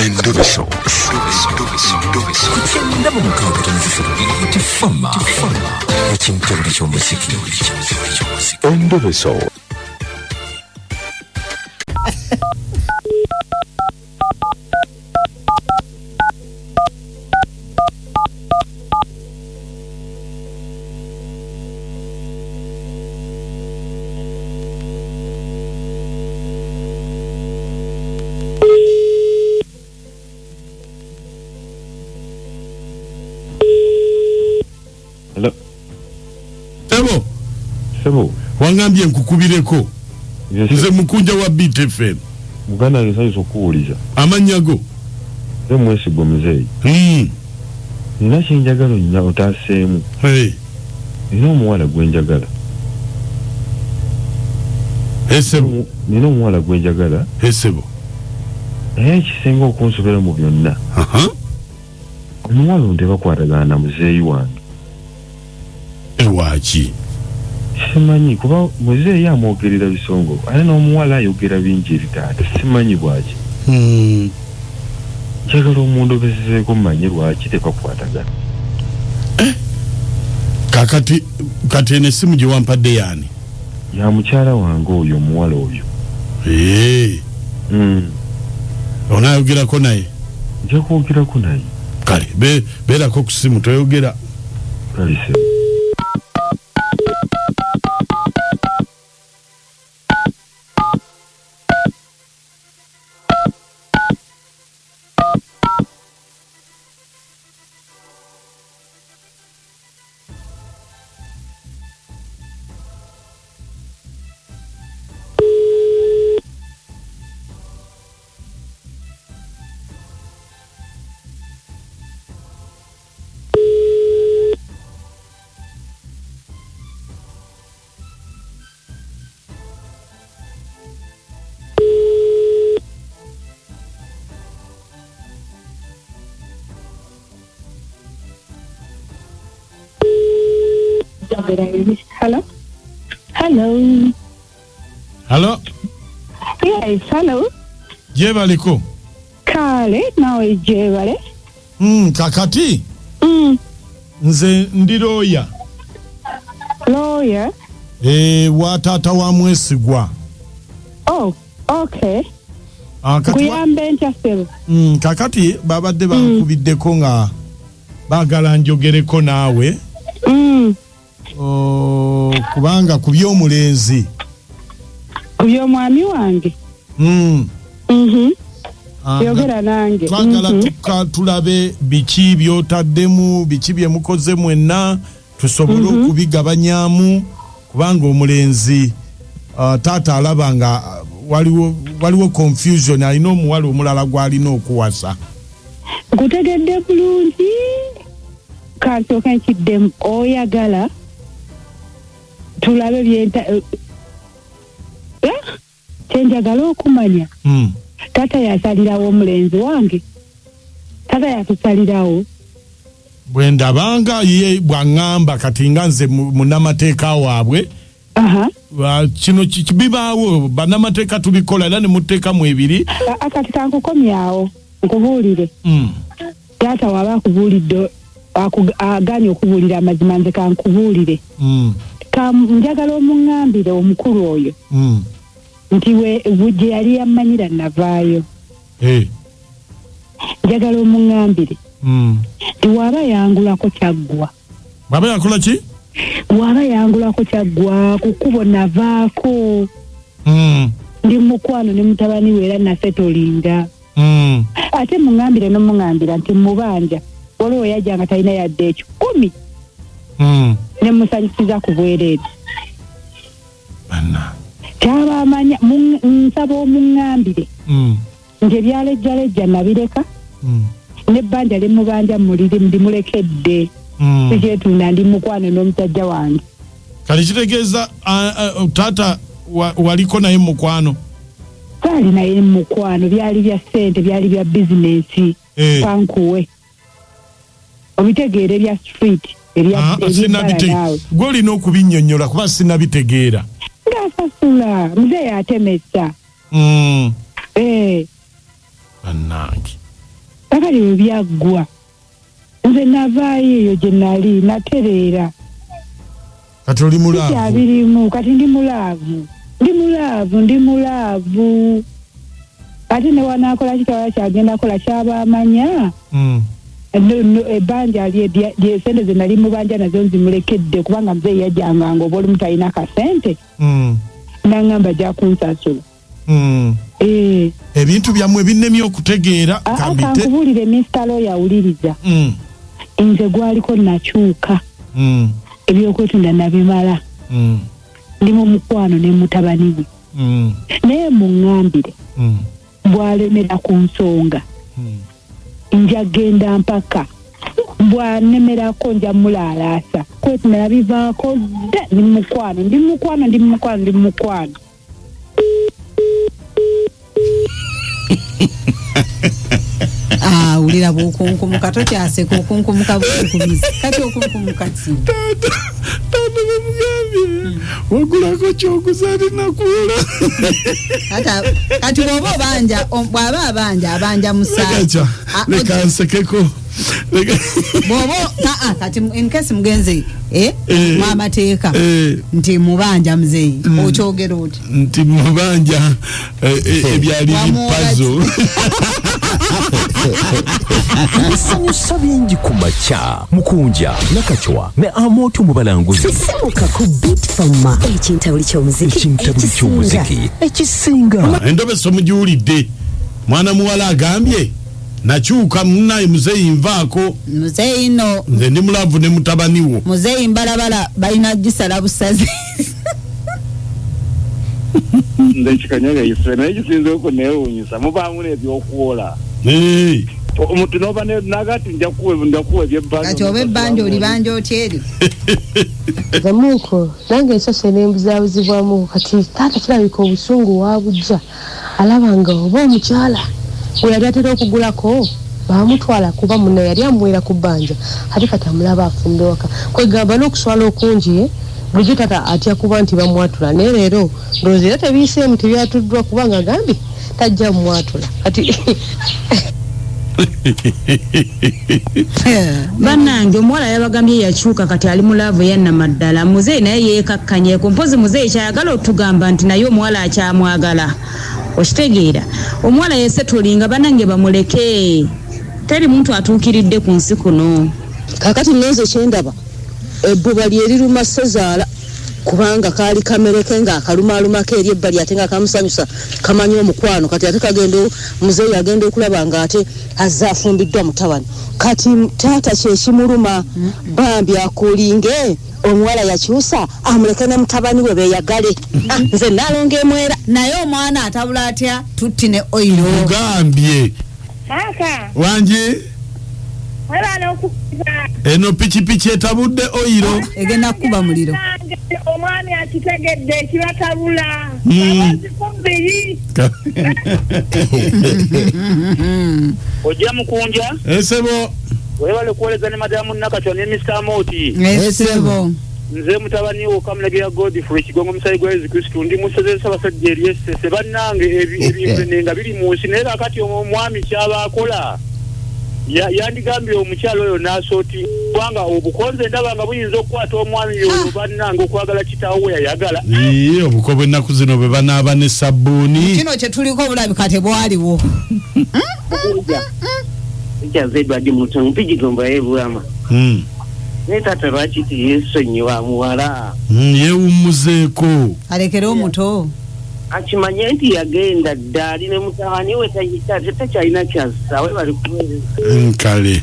Endoveso. Kugenda mu mukaaga tifama. Ekintu eky'omuziki. Endoveso. Sebo wangambye nkukubireko nze mukunja wa BTFM muganda alisayiso kuwuliza amanyago nze mwesigo muzeeyi nina kyenjagala nnyo otaaseemu nina omuwala gwenjagala esebo nina omuwala gwenjagala esebo naye ekisinga okunsobera mu byonna omuwala ono tebakwatagana na muzeeyi wange ewaki simanyi kuba muzeeyi amwogerera bisongo ate n'omuwala ayogera bingi eri taata simanyi bwaki njagala omundobezeeko mmanyi lwaki tebakwatagana kati eno essimu gye wampadde yaani ya mukyala wange oyo omuwala oyo onaayogerako naye nja kwogerako naye kale beerako ku ssimu toyogera kalise Hello? Hello? Yes, hello. Jebaliko? Kale, nawe jebale. Kakati? Nze ndi lawyer. Lawyer? Wa taata wa Mwesigwa. Oh, okay. Kuyambe nkyasebo. Kakati babadde bakubiddeko nga baagala njogereko naawe. Kubanga ku by'omulenzi ku by'omwami wange yogera nange twagala tulabe biki by'otaddemu biki bye mukoze mwenna tusobole okubigabanyamu kubanga omulenzi taata alaba nga waliwo confusion alina omuwala omulala gw'alina okuwasa gutegedde bulungi kansooka nkiddemu oyagala tulabe byenta kyenjagala okumanya tata yasalirawo omulenzi wange tata yatusalirawo bwe ndabanga ye bw'aŋŋamba kati nga nze munnamateeka waabwe kino kibibaawo bannamateeka tubikola era ne muteekamu ebiri kati kankukomyawo nkubuulire taata waba akubuulidde aganye okubuulira amazima nze kankubuulire njagala omuŋŋambire omukulu oyo nti bujje yali yammanyira navaayo njagala omuŋŋambire nti waaba yangulako kyaggwa waba yakola ki waaba yangulako kyaggwa ku kkubo navaako ndi mukwano ne mutabani we era nasetolinga ate muŋŋambire n'omuŋŋambira nti mubanja waliwo yajja nga talina yadde 10 ne musanyusiza ku bwereere kyaba amanya nsaba omuŋŋambire nti ebyalejjalejja nabireka n'ebbanja limubanja ndimulekedde ekyetunda ndi mukwano n'omusajja wange kale kitegeeza taata waliko naye mukwano saali naye mukwano byali bya ssente byali bya bizinensi kankuwe obitegeera ebya street gwe olina okubinnyonnyola kuba sinabitegeera ng'asasula muzeeyi atemesa bannange akali we byaggwa nze navaayo eyo gye nali natereera kati oli mulaavu kyabirimu kati ndi mulaavu ate ne wanaakola kitawala kyagenda kola kyabamanya ebbanja lye sente ze nali mubanja nazo nzimulekedde kubanga muzeeyi yajjanga nga oba oli mutalina akasente naŋŋamba ajja kunsasula ebintu byammwe binnemye okutegeera kankubuulire Mr. Lawyer awuliriza nze gwaliko nakyuka ebyokwetunda nabimala ndi mu mukwano ne mutabani we naye muŋŋambire bwalemera ku nsonga nja genda mpaka bwanemerako nja mulaalaasa kwetunda nabivaako dda ndi mukwano ulira bw'okunkumuka tokyaseka okunkumuka bwekubizi kati okunkumuka ki tata bamugambye wagulako kyokuzaali nakuula kati bw'aba abanja musaaki leka nsekeko bw'oba kati enkesi mugenzi mwamateeka nti mubanja muzeeyi okyogera oti nti mubanja ebyali bipazo Esanyusa bingi ku makya Mukunja Nakachwa ne Amoto mu balanguzi Sisimuka ku Beat Fama ekintabuli ky'omuziki ekisinga endobe somujuulidde mwana muwala agambye nakyuka munnaye muzeeyi nvaako muzeeyi no nze ndi mulaavu ne mutabani wo muzeeyi mbalabala balina gisala busaze nze kikanyaga yise naye kisinze okuneewuunyisa mubaamu n'ebyokuwola omuntu n'oba nagati njakuwa ebyebanja kati oba ebbanja olibanja otyeri gamuuko nange ensose n'embuzaabuzibwamu kati taata kirabika obusungu wabujja alaba nga oba omukyala we yali atera okugulako baamutwala kuba munne yali amuweera ku bbanja ate kati amulaba afumbe waka kwegamba n'okuswala okungi bulijjo taata atya kuba nti bamwatula naye leero ndowooza era tebiiseemu tebyatuddwa kubanga agambye tajja mumwatula kati bannange omuwala yabagambye yakyuka kati ali mulaavu yannamaddala muzeeyi naye yeekakkanyeeko mpozi muzeeyi kyayagala otugamba nti naye omuwala akyamwagala okitegeera omuwala yesetulinga bannange bamuleke teri muntu atuukiridde ku nsi kuno kakati nnoze kyendaba ebbuba lyeriruma Sezaala kubanga kaali kamereke nga akalumaalumako eri ebbali ate nga kamusanyusa kamanyi omukwano kati ate kagenda muzeeyi agenda okulaba nga ate azze afumbiddwa mutabani kati taata kyekimuluma bambi akulinge omuwala yakyusa amuleke ne mutabani we beeyagale nze naalonga emwera naye omwana atabula atya tutti ne oyiro mugambye wangi eno pikipiki etabudde oyiro egenda kuba muliro omwami akitegedde ekibatabula ojja Mukunja esebo webale kuwoleza ne madamu Nakachwa ne Mr. Amoti esebo nze mutabani wo Kamulegeya Godfrey Kigongo Musayi gwa Yesu Kristo ndi museze sabasajja eri esse bannange ebintu nenga biri mu nsi naye kakati omwami kyabaakola yandigambye omukyalo oyo n'asooti kubanga obukonze ndaba nga buyinza okukwata omwami oyo bannange okwagala kitaawo we yayagala obuko bw'ennaku zino bwe banaaba ne sabbuuni kino kye tuliko obulabika tebwaliwo ikyazedwadde muntu mpigigomba yebwama naye taata lwaki tiyesonyiwa muwala yeewummuzeeko alekere omuto akimanye nti yagenda dda ali ne mutabani we takyalina kyassa we bali kuweereza kale